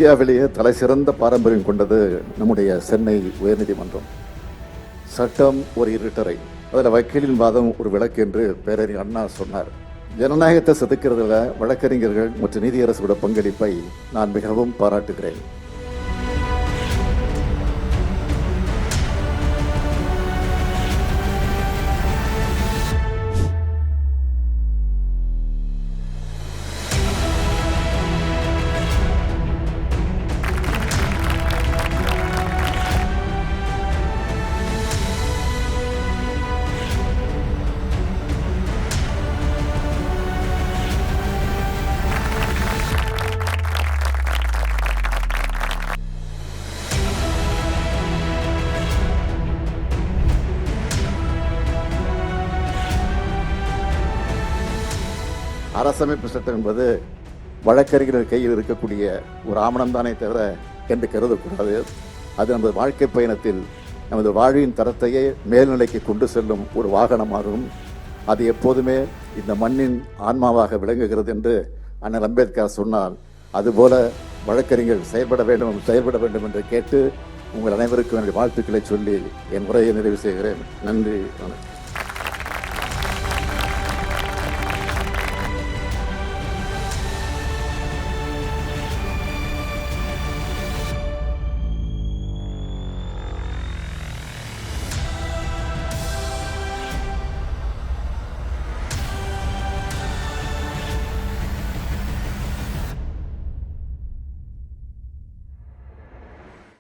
இந்தியாவிலேயே தலை சிறந்த பாரம்பரியம் கொண்டது நம்முடைய சென்னை உயர்நீதிமன்றம். சட்டம் ஒரு இருட்டறை, அதில் வக்கீலின் வாதம் ஒரு விளக்கு என்று பேரறிஞர் அண்ணா சொன்னார். ஜனநாயகத்தை செதுக்கிறதுல வழக்கறிஞர்கள் மற்றும் நீதியரசோட பங்களிப்பை நான் மிகவும் பாராட்டுகிறேன். அரசமைப்பு சட்டம் என்பது வழக்கறிஞர்கள் கையில் இருக்கக்கூடிய ஒரு ஆவணம் தானே தவிர என்று கருதக்கூடாது. அது நமது வாழ்க்கை பயணத்தில் நமது வாழ்வின் தரத்தையே மேல்நிலைக்கு கொண்டு செல்லும் ஒரு வாகனமாகவும் அது எப்போதுமே இந்த மண்ணின் ஆன்மாவாக விளங்குகிறது என்று அண்ணல் அம்பேத்கர் சொன்னார். அதுபோல வழக்கறிஞர்கள் செயல்பட வேண்டும் என்று கேட்டு உங்கள் அனைவருக்கும் என்னுடைய வாழ்த்துக்களை சொல்லி என் உரையை நிறைவு செய்கிறேன். நன்றி.